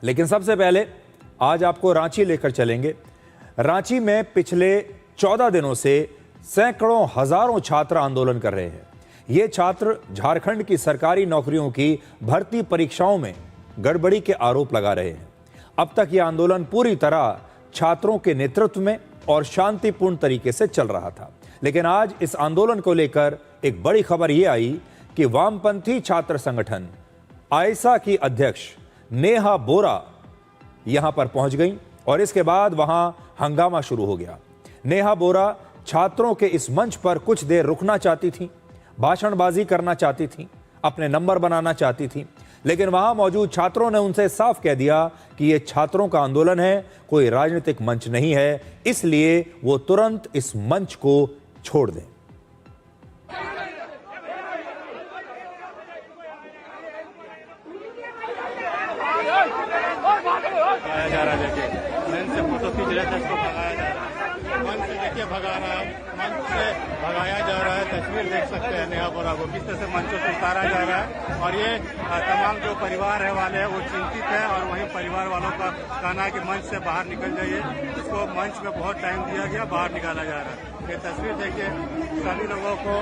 लेकिन सबसे पहले आज आपको रांची लेकर चलेंगे। रांची में पिछले 14 दिनों से सैकड़ों हजारों छात्र आंदोलन कर रहे हैं। ये छात्र झारखंड की सरकारी नौकरियों की भर्ती परीक्षाओं में गड़बड़ी के आरोप लगा रहे हैं। अब तक यह आंदोलन पूरी तरह छात्रों के नेतृत्व में और शांतिपूर्ण तरीके से चल रहा था, लेकिन आज इस आंदोलन को लेकर एक बड़ी खबर यह आई कि वामपंथी छात्र संगठन आयसा की अध्यक्ष नेहा बोरा यहां पर पहुंच गई और इसके बाद वहां हंगामा शुरू हो गया। नेहा बोरा छात्रों के इस मंच पर कुछ देर रुकना चाहती थी, भाषणबाजी करना चाहती थी, अपने नंबर बनाना चाहती थी, लेकिन वहां मौजूद छात्रों ने उनसे साफ कह दिया कि यह छात्रों का आंदोलन है, कोई राजनीतिक मंच नहीं है, इसलिए वो तुरंत इस मंच को छोड़ दें। भगाया जा रहा है, देखिए मंच से फोटो खींच रहे थे, इसको भगाया जा रहा है। मंच से देखिए भगा रहा है, मंच से भगाया जा रहा है। तस्वीर देख सकते हैं नेहा बोरा को किस तरह से मंचों से उतारा जा रहा है और ये तमाम जो परिवार है वाले हैं वो चिंतित है और वहीं परिवार वालों का कहना है कि मंच से बाहर निकल जाइए। इसको मंच में बहुत टाइम दिया गया, बाहर निकाला जा रहा है। ये तस्वीर देखिए सभी लोगों को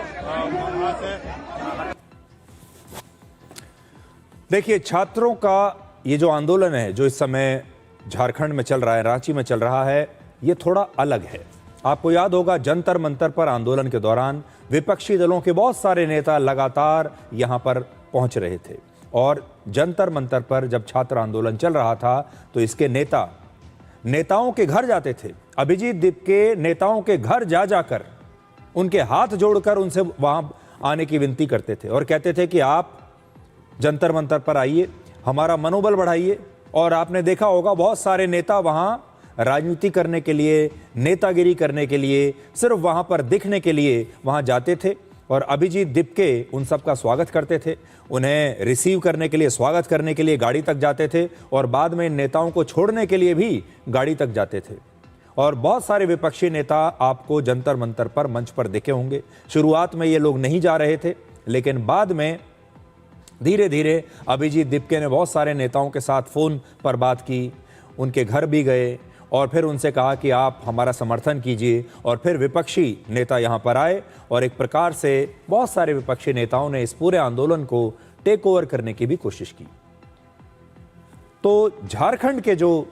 वहां से देखिए छात्रों का ये जो आंदोलन है जो इस समय झारखंड में चल रहा है, रांची में चल रहा है, ये थोड़ा अलग है। आपको याद होगा जंतर मंतर पर आंदोलन के दौरान विपक्षी दलों के बहुत सारे नेता लगातार यहां पर पहुंच रहे थे और जंतर मंतर पर जब छात्र आंदोलन चल रहा था तो इसके नेताओं के घर जाते थे। अभिजीत दीप के नेताओं के घर जा जाकर उनके हाथ जोड़कर उनसे वहां आने की विनती करते थे और कहते थे कि आप जंतर मंतर पर आइए, हमारा मनोबल बढ़ाइए। और आपने देखा होगा बहुत सारे नेता वहां राजनीति करने के लिए, नेतागिरी करने के लिए, सिर्फ वहां पर दिखने के लिए वहां जाते थे और अभिजीत दिपके उन सब का स्वागत करते थे, उन्हें रिसीव करने के लिए, स्वागत करने के लिए गाड़ी तक जाते थे और बाद में इन नेताओं को छोड़ने के लिए भी गाड़ी तक जाते थे। और बहुत सारे विपक्षी नेता आपको जंतर मंतर पर मंच पर दिखे होंगे। शुरुआत में ये लोग नहीं जा रहे थे, लेकिन बाद में धीरे धीरे अभिजीत दिपके ने बहुत सारे नेताओं के साथ फ़ोन पर बात की, उनके घर भी गए और फिर उनसे कहा कि आप हमारा समर्थन कीजिए। और फिर विपक्षी नेता यहाँ पर आए और एक प्रकार से बहुत सारे विपक्षी नेताओं ने इस पूरे आंदोलन को टेक ओवर करने की भी कोशिश की। तो झारखंड के जो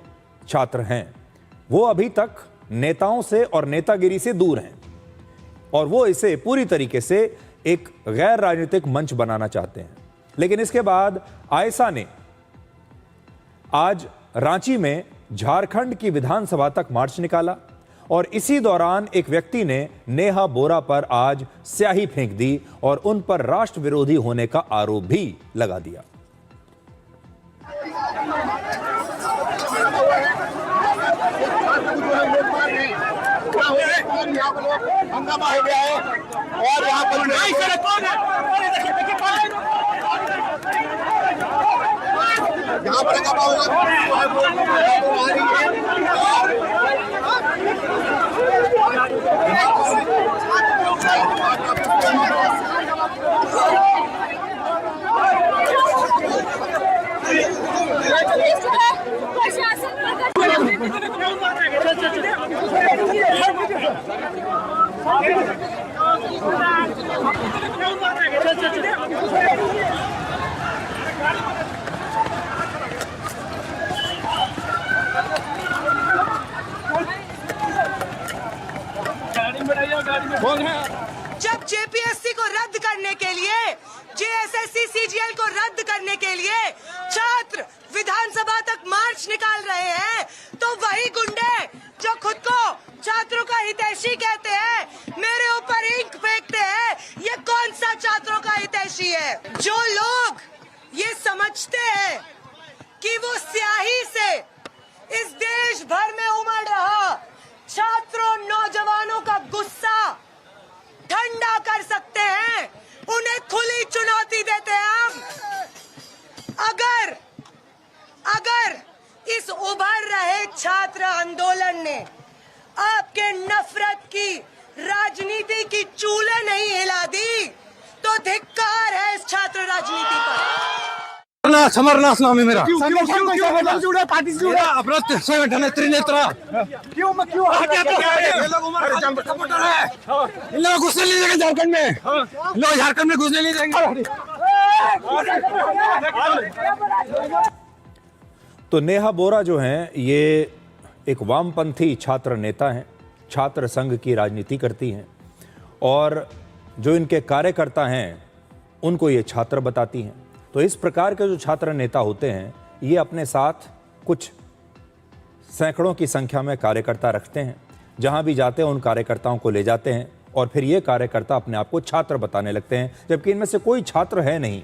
छात्र हैं वो अभी तक नेताओं से और नेतागिरी से दूर हैं और वो इसे पूरी तरीके से एक गैर राजनीतिक मंच बनाना चाहते हैं। लेकिन इसके बाद आयसा ने आज रांची में झारखंड की विधानसभा तक मार्च निकाला और इसी दौरान एक व्यक्ति ने नेहा बोरा पर आज स्याही फेंक दी और उन पर राष्ट्र विरोधी होने का आरोप भी लगा दिया। हंगामा हो गया है और यहाँ पर जब जेपीएससी को रद्द करने के लिए, जेएसएससी सीजीएल को रद्द करने के लिए छात्र विधानसभा तक मार्च निकाल रहे हैं, तो वही गुंडे जो खुद को छात्रों का हितैषी कहते हैं मेरे ऊपर इंक फेंकते हैं। ये कौन सा छात्रों का हितैषी है? जो लोग ये समझते हैं कि वो स्याही से इस देश भर में उमड़ रहा छात्रों, नौजवानों का गुस्सा ठंडा कर सकते हैं, उन्हें खुली चुनौती देते हैं हम। अगर इस उभर रहे छात्र आंदोलन ने आपके नफरत की राजनीति की चूल्हे नहीं हिला दी तो धिक्कार है इस छात्र राजनीति पर। ना समरनाथ नाम है मेरा। पार्टी से जुड़ा अपना संगठन है त्रिनेत्रा। क्यों ये लोग उमर सपोर्टर है। इन लोग घुसने नहीं देंगे झारखंड में, इन लोग झारखंड में घुसने नहीं देंगे। तो नेहा बोरा जो हैं ये एक वामपंथी छात्र नेता हैं, छात्र संघ की राजनीति करती हैं और जो इनके कार्यकर्ता हैं उनको ये छात्र बताती हैं। तो इस प्रकार के जो छात्र नेता होते हैं ये अपने साथ कुछ सैकड़ों की संख्या में कार्यकर्ता रखते हैं, जहां भी जाते हैं उन कार्यकर्ताओं को ले जाते हैं और फिर ये कार्यकर्ता अपने आप को छात्र बताने लगते हैं, जबकि इनमें से कोई छात्र है नहीं।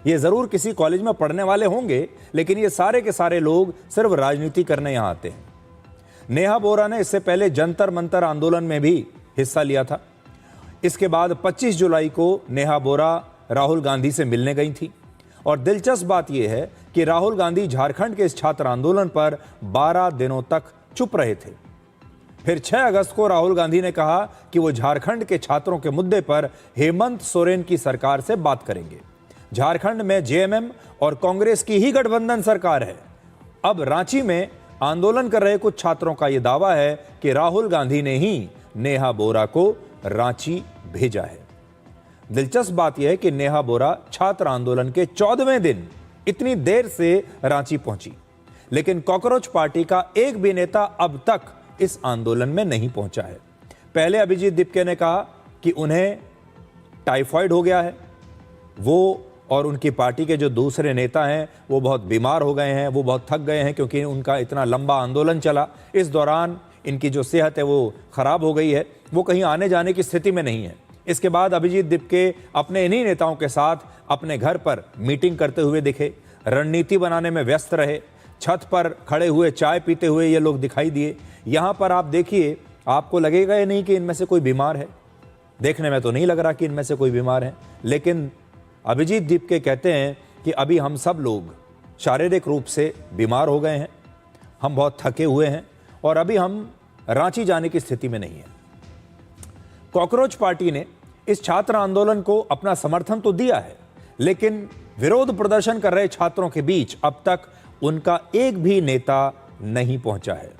ये ज़रूर किसी कॉलेज में पढ़ने वाले होंगे, लेकिन ये सारे के सारे लोग सिर्फ राजनीति करने यहाँ आते हैं। नेहा बोरा ने इससे पहले जंतर मंतर आंदोलन में भी हिस्सा लिया था। इसके बाद 25 जुलाई को नेहा बोरा राहुल गांधी से मिलने गई थी और दिलचस्प बात यह है कि राहुल गांधी झारखंड के इस छात्र आंदोलन पर 12 दिनों तक चुप रहे थे। फिर 6 अगस्त को राहुल गांधी ने कहा कि वो झारखंड के छात्रों के मुद्दे पर हेमंत सोरेन की सरकार से बात करेंगे। झारखंड में जेएमएम और कांग्रेस की ही गठबंधन सरकार है। अब रांची में आंदोलन कर रहे कुछ छात्रों का यह दावा है कि राहुल गांधी ने ही नेहा बोरा को रांची भेजा है। दिलचस्प बात यह है कि नेहा बोरा छात्र आंदोलन के 14वें दिन इतनी देर से रांची पहुंची, लेकिन कॉकरोच पार्टी का एक भी नेता अब तक इस आंदोलन में नहीं पहुंचा है। पहले अभिजीत दिपके ने कहा कि उन्हें टाइफाइड हो गया है, वो और उनकी पार्टी के जो दूसरे नेता हैं वो बहुत बीमार हो गए हैं, वो बहुत थक गए हैं क्योंकि उनका इतना लंबा आंदोलन चला। इस दौरान इनकी जो सेहत है वो खराब हो गई है, वो कहीं आने जाने की स्थिति में नहीं है। इसके बाद अभिजीत दिपके अपने इन्हीं नेताओं के साथ अपने घर पर मीटिंग करते हुए दिखे, रणनीति बनाने में व्यस्त रहे। छत पर खड़े हुए चाय पीते हुए ये लोग दिखाई दिए। यहाँ पर आप देखिए, आपको लगेगा ही नहीं कि इनमें से कोई बीमार है। देखने में तो नहीं लग रहा कि इनमें से कोई बीमार है, लेकिन अभिजीत दिपके कहते हैं कि अभी हम सब लोग शारीरिक रूप से बीमार हो गए हैं, हम बहुत थके हुए हैं और अभी हम रांची जाने की स्थिति में नहीं है। कॉकरोच पार्टी ने इस छात्र आंदोलन को अपना समर्थन तो दिया है, लेकिन विरोध प्रदर्शन कर रहे छात्रों के बीच अब तक उनका एक भी नेता नहीं पहुंचा है।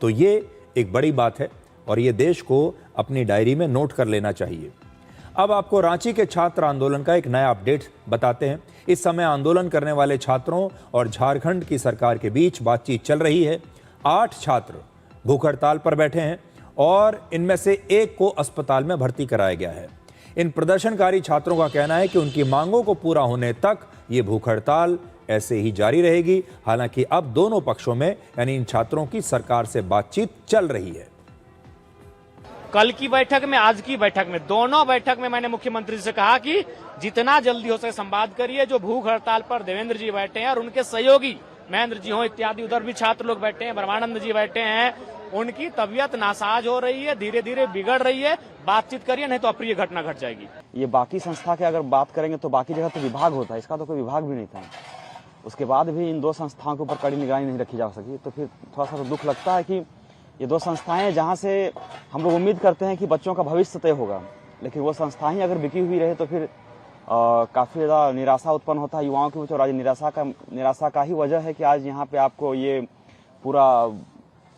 तो ये एक बड़ी बात है और ये देश को अपनी डायरी में नोट कर लेना चाहिए। अब आपको रांची के छात्र आंदोलन का एक नया अपडेट बताते हैं। इस समय आंदोलन करने वाले छात्रों और झारखंड की सरकार के बीच बातचीत चल रही है। 8 छात्र भूख हड़ताल पर बैठे हैं और इनमें से एक को अस्पताल में भर्ती कराया गया है। इन प्रदर्शनकारी छात्रों का कहना है कि उनकी मांगों को पूरा होने तक ये भूख हड़ताल ऐसे ही जारी रहेगी। हालांकि अब दोनों पक्षों में यानी इन छात्रों की सरकार से बातचीत चल रही है। कल की बैठक में, आज की बैठक में, दोनों बैठक में मैंने मुख्यमंत्री से कहा कि जितना जल्दी हो सके संवाद करिए। जो भूख हड़ताल पर देवेंद्र जी बैठे हैं और उनके सहयोगी महेंद्र जी हो इत्यादि, उधर भी छात्र लोग बैठे हैं, ब्रह्मानंद जी बैठे हैं, उनकी तबीयत नासाज हो रही है, धीरे धीरे बिगड़ रही है। बातचीत करिए, नहीं तो अप्रिय घटना घट जाएगी। ये बाकी संस्था के अगर बात करेंगे तो बाकी जगह तो विभाग होता है, इसका तो कोई विभाग भी नहीं था। उसके बाद भी इन 2 संस्थाओं के ऊपर कड़ी निगरानी नहीं रखी जा सकी, तो फिर थोड़ा सा तो दुख लगता है कि ये 2 संस्थाएं जहां से हम लोग उम्मीद करते हैं कि बच्चों का भविष्य तय होगा, लेकिन वो संस्थाएं अगर बिकी हुई रहे तो फिर काफ़ी ज़्यादा निराशा उत्पन्न होता है युवाओं के बीच। और आज निराशा का ही वजह है कि आज यहाँ पे आपको ये पूरा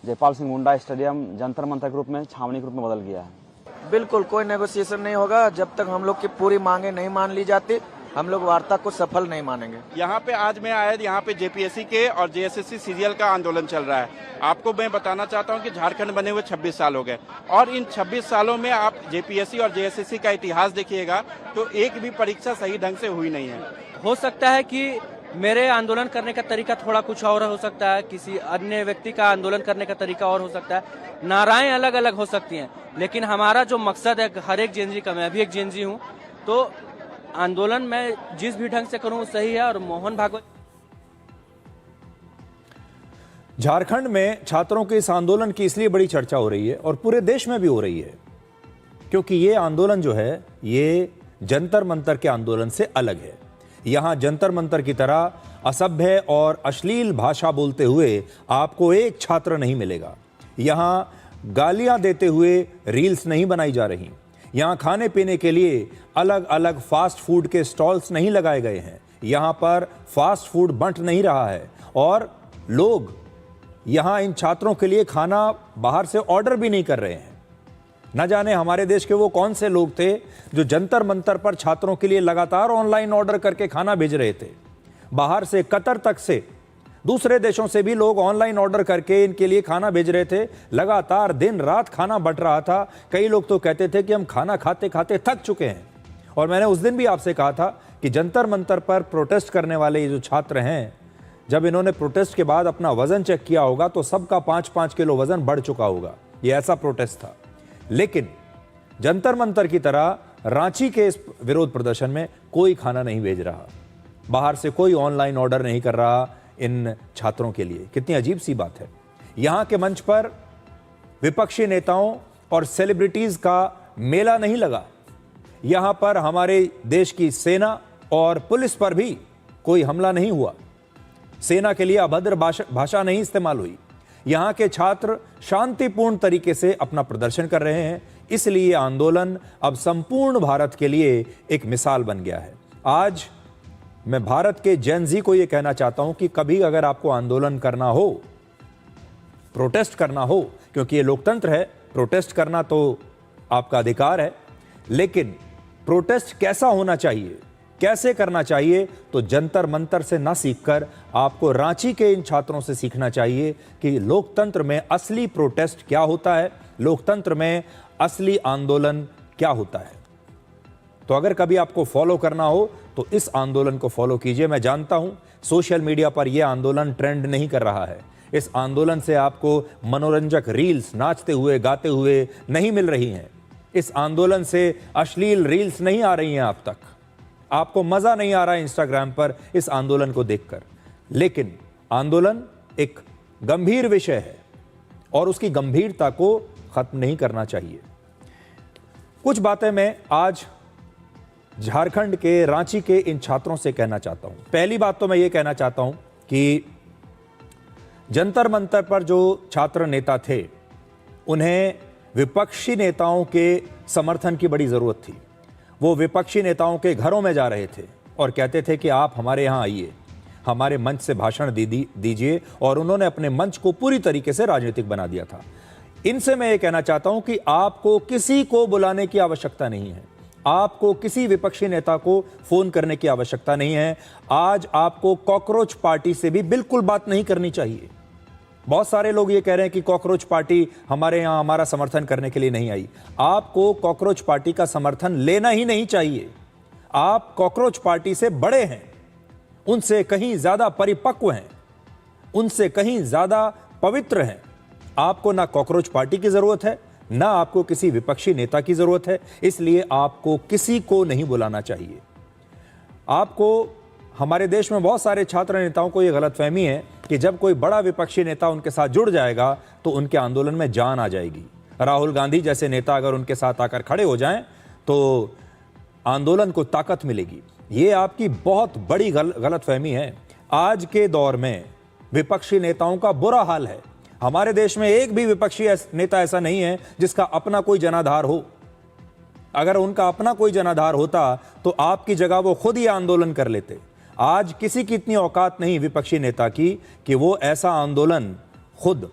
जयपाल सिंह मुंडा स्टेडियम जंतर मंतर के रूप में, छावनी के रूप में बदल गया है। बिल्कुल कोई नेगोशिएशन नहीं होगा जब तक हम लोग की पूरी मांगे नहीं मान ली जाती। हम लोग वार्ता को सफल नहीं मानेंगे। यहाँ पे आज मैं आया, यहाँ पे जेपीएससी के और जेएसएससी सीजीएल का आंदोलन चल रहा है। आपको मैं बताना चाहता हूँ कि झारखंड बने हुए 26 साल हो गए और इन 26 सालों में आप जेपीएससी और जेएसएससी का इतिहास देखिएगा तो एक भी परीक्षा सही ढंग से हुई नहीं है। हो सकता है कि मेरे आंदोलन करने का तरीका थोड़ा कुछ और हो सकता है, किसी अन्य व्यक्ति का आंदोलन करने का तरीका और हो सकता है, नाराएं अलग अलग हो सकती हैं, लेकिन हमारा जो मकसद है हर एक जेनजी का, मैं भी एक जेनजी हूँ, तो आंदोलन में जिस भी ढंग से करूं सही है। और मोहन भागवत झारखंड में छात्रों के इस आंदोलन की इसलिए बड़ी चर्चा हो रही है और पूरे देश में भी हो रही है क्योंकि ये आंदोलन जो है ये जंतर मंतर के आंदोलन से अलग है। यहां जंतर मंतर की तरह असभ्य और अश्लील भाषा बोलते हुए आपको एक छात्र नहीं मिलेगा। यहां गालियां देते हुए रील्स नहीं बनाई जा रही। यहां खाने पीने के लिए अलग अलग फास्ट फूड के स्टॉल्स नहीं लगाए गए हैं। यहां पर फास्ट फूड बंट नहीं रहा है और लोग यहां इन छात्रों के लिए खाना बाहर से ऑर्डर भी नहीं कर रहे हैं। न जाने हमारे देश के वो कौन से लोग थे जो जंतर मंतर पर छात्रों के लिए लगातार ऑनलाइन ऑर्डर करके खाना भेज रहे थे। बाहर से कतर तक से दूसरे देशों से भी लोग ऑनलाइन ऑर्डर करके इनके लिए खाना भेज रहे थे। लगातार दिन रात खाना बंट रहा था। कई लोग तो कहते थे कि हम खाना खाते खाते थक चुके हैं। और मैंने उस दिन भी आपसे कहा था कि जंतर मंतर पर प्रोटेस्ट करने वाले ये जो छात्र हैं, जब इन्होंने प्रोटेस्ट के बाद अपना वजन चेक किया होगा तो सबका 5-5 किलो वजन बढ़ चुका होगा। ये ऐसा प्रोटेस्ट था। लेकिन जंतर मंतर की तरह रांची के इस विरोध प्रदर्शन में कोई खाना नहीं भेज रहा, बाहर से कोई ऑनलाइन ऑर्डर नहीं कर रहा इन छात्रों के लिए। कितनी अजीब सी बात है। यहां के मंच पर विपक्षी नेताओं और सेलिब्रिटीज का मेला नहीं लगा। यहां पर हमारे देश की सेना और पुलिस पर भी कोई हमला नहीं हुआ। सेना के लिए अभद्र भाषा नहीं इस्तेमाल हुई। यहां के छात्र शांतिपूर्ण तरीके से अपना प्रदर्शन कर रहे हैं। इसलिए आंदोलन अब संपूर्ण भारत के लिए एक मिसाल बन गया है। आज मैं भारत के जेन ज़ी को यह कहना चाहता हूं कि कभी अगर आपको आंदोलन करना हो, प्रोटेस्ट करना हो, क्योंकि ये लोकतंत्र है, प्रोटेस्ट करना तो आपका अधिकार है, लेकिन प्रोटेस्ट कैसा होना चाहिए, कैसे करना चाहिए, तो जंतर मंतर से ना सीखकर आपको रांची के इन छात्रों से सीखना चाहिए कि लोकतंत्र में असली प्रोटेस्ट क्या होता है, लोकतंत्र में असली आंदोलन क्या होता है। तो अगर कभी आपको फॉलो करना हो तो इस आंदोलन को फॉलो कीजिए। मैं जानता हूं सोशल मीडिया पर यह आंदोलन ट्रेंड नहीं कर रहा है। इस आंदोलन से आपको मनोरंजक रील्स नाचते हुए गाते हुए नहीं मिल रही हैं। इस आंदोलन से अश्लील रील्स नहीं आ रही हैं आप तक। आपको मजा नहीं आ रहा है इंस्टाग्राम पर इस आंदोलन को देखकर। लेकिन आंदोलन एक गंभीर विषय है और उसकी गंभीरता को खत्म नहीं करना चाहिए। कुछ बातें मैं आज झारखंड के रांची के इन छात्रों से कहना चाहता हूं। पहली बात तो मैं ये कहना चाहता हूं कि जंतर मंतर पर जो छात्र नेता थे, उन्हें विपक्षी नेताओं के समर्थन की बड़ी जरूरत थी। वो विपक्षी नेताओं के घरों में जा रहे थे और कहते थे कि आप हमारे यहां आइए, हमारे मंच से भाषण दीजिए, और उन्होंने अपने मंच को पूरी तरीके से राजनीतिक बना दिया था। इनसे मैं ये कहना चाहता हूं कि आपको किसी को बुलाने की आवश्यकता नहीं है। आपको किसी विपक्षी नेता को फोन करने की आवश्यकता नहीं है। आज आपको कॉकरोच पार्टी से भी बिल्कुल बात नहीं करनी चाहिए। बहुत सारे लोग ये कह रहे हैं कि कॉकरोच पार्टी हमारे यहां हमारा समर्थन करने के लिए नहीं आई। आपको कॉकरोच पार्टी का समर्थन लेना ही नहीं चाहिए। आप कॉकरोच पार्टी से बड़े हैं, उनसे कहीं ज्यादा परिपक्व हैं, उनसे कहीं ज्यादा पवित्र हैं। आपको ना कॉकरोच पार्टी की जरूरत है, ना आपको किसी विपक्षी नेता की जरूरत है। इसलिए आपको किसी को नहीं बुलाना चाहिए। आपको, हमारे देश में बहुत सारे छात्र नेताओं को यह गलतफहमी है कि जब कोई बड़ा विपक्षी नेता उनके साथ जुड़ जाएगा तो उनके आंदोलन में जान आ जाएगी। राहुल गांधी जैसे नेता अगर उनके साथ आकर खड़े हो जाएं तो आंदोलन को ताकत मिलेगी। ये आपकी बहुत बड़ी गलतफहमी है। आज के दौर में विपक्षी नेताओं का बुरा हाल है। हमारे देश में एक भी विपक्षी नेता ऐसा नहीं है जिसका अपना कोई जनाधार हो। अगर उनका अपना कोई जनाधार होता तो आपकी जगह वो खुद ही आंदोलन कर लेते। आज किसी की इतनी औकात नहीं विपक्षी नेता की कि वो ऐसा आंदोलन खुद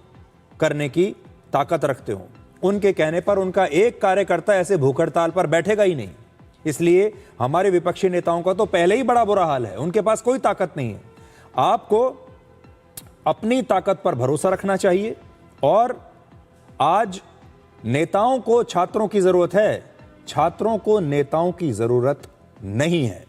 करने की ताकत रखते हो। उनके कहने पर उनका एक कार्यकर्ता ऐसे भूख हड़ताल पर बैठेगा ही नहीं। इसलिए हमारे विपक्षी नेताओं का तो पहले ही बड़ा बुरा हाल है, उनके पास कोई ताकत नहीं है। आपको अपनी ताकत पर भरोसा रखना चाहिए। और आज नेताओं को छात्रों की जरूरत है, छात्रों को नेताओं की जरूरत नहीं है।